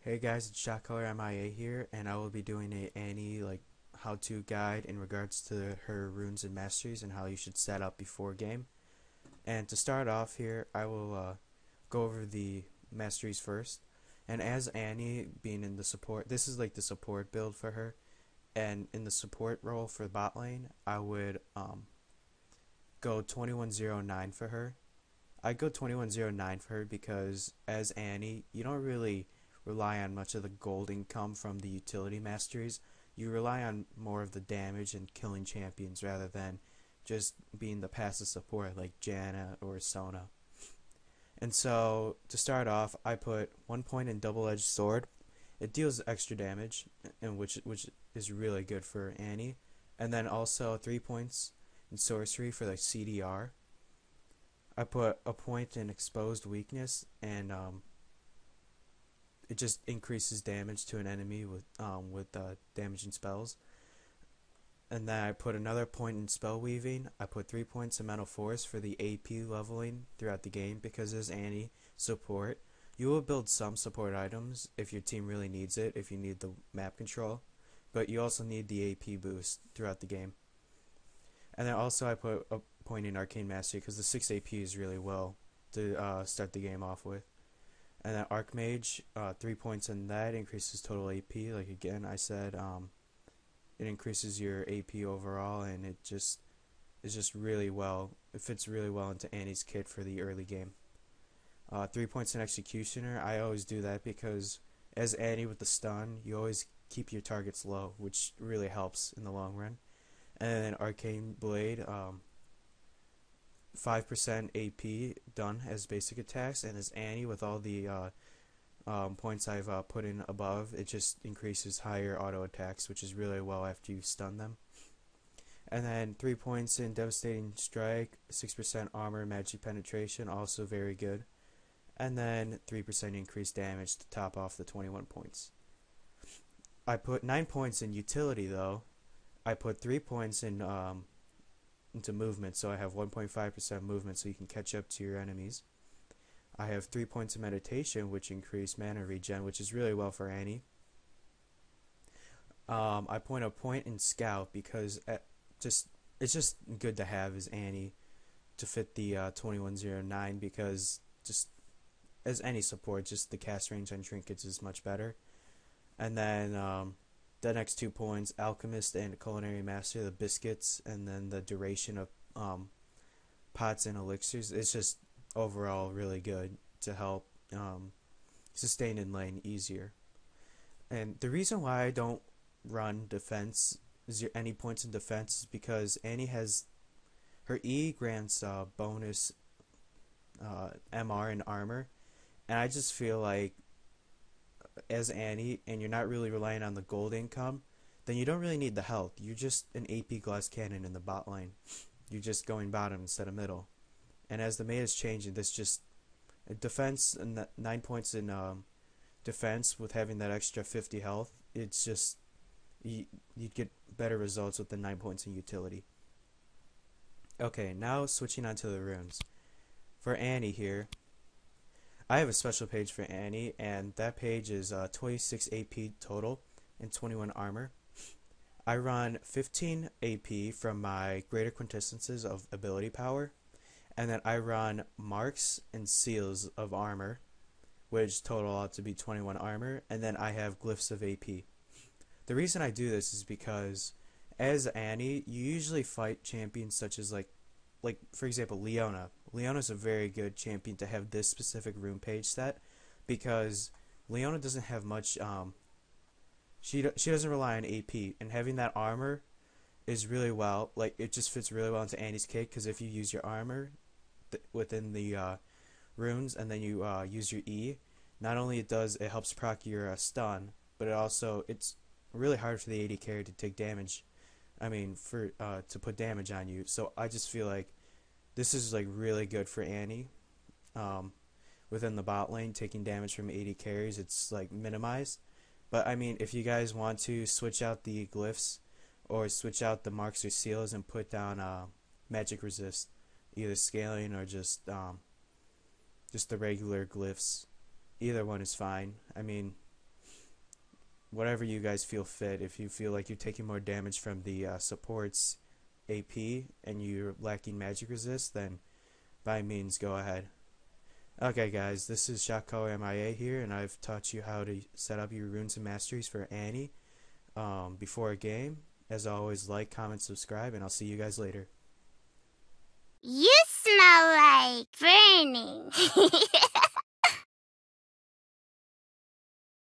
Hey guys, it's ShotCaller MIA here, and I will be doing a Annie how-to guide in regards to her runes and masteries and how you should set up before game. And to start off here, I will go over the masteries first. And as Annie being in the support, this is like the support build for her. And in the support role for bot lane, I would go 2109 for her. I'd go 2109 for her because as Annie, you don't really rely on much of the gold income from the utility masteries. You rely on more of the damage and killing champions rather than just being the passive support like Janna or Sona. And so to start off, I put 1 point in double-edged sword. It deals extra damage, and which is really good for Annie. And then also 3 points in sorcery for the CDR. I put a point in exposed weakness, and it just increases damage to an enemy with damaging spells. And then I put another point in spell weaving. I put 3 points in mental force for the AP leveling throughout the game because as Annie support, you will build some support items if your team really needs it, if you need the map control, but you also need the AP boost throughout the game. And then also I put a point in Arcane Mastery because the 6 AP is really well to start the game off with. And then Archmage, 3 points in that increases total AP. Like again, I said, it increases your AP overall, and it just is just really well. It fits really well into Annie's kit for the early game. 3 points in Executioner. I always do that because as Annie with the stun, you always keep your targets low, which really helps in the long run. And then Arcane Blade, 5% AP done as basic attacks, and as Annie with all the points I've put in above, it just increases higher auto attacks, which is really well after you stun them. And then 3 points in Devastating Strike, 6% armor, magic penetration, also very good. And then 3% increased damage to top off the 21 points. I put 9 points in utility though. I put 3 points in into movement, so I have 1.5% movement so you can catch up to your enemies. I have 3 points of meditation, which increase mana regen, which is really well for Annie. I point a point in scout because it's just good to have as Annie to fit the 2109 because just as any support, just the cast range on trinkets is much better. And then the next 2 points, Alchemist and Culinary Master, the biscuits, and then the duration of pots and elixirs. It's just overall really good to help sustain in lane easier. And the reason why I don't run defense, any points in defense, is because Annie has her E grants bonus MR and armor, and I just feel like as Annie and you're not really relying on the gold income, then you don't really need the health. You're just an AP glass cannon in the bot lane. You're just going bottom instead of middle. And as the meta is changing, this just defense and 9 points in defense with having that extra 50 health, it's just you'd get better results with the 9 points in utility. Okay, now switching on to the runes. For Annie here, I have a special page for Annie, and that page is 26 AP total and 21 armor. I run 15 AP from my greater quintessences of ability power, and then I run marks and seals of armor, which total out to be 21 armor, and then I have glyphs of AP. The reason I do this is because as Annie, you usually fight champions such as like for example Leona. Leona's a very good champion to have this specific rune page set because Leona doesn't have much she doesn't rely on AP, and having that armor is really well, like it just fits really well into Annie's kit because if you use your armor within the runes and then you use your E, not only it helps proc your stun, but it's really hard for the AD carry to take damage. I mean, for to put damage on you. So I just feel like this is like really good for Annie. Within the bot lane, taking damage from AD carries, it's like minimized. But I mean, if you guys want to switch out the glyphs or switch out the marks or seals and put down magic resist, either scaling or just the regular glyphs, either one is fine. I mean, whatever you guys feel fit. If you feel like you're taking more damage from the support's AP and you're lacking magic resist, then by means go ahead. Okay, guys, this is Shako MIA here, and I've taught you how to set up your runes and masteries for Annie before a game. As always, like, comment, subscribe, and I'll see you guys later. You smell like burning.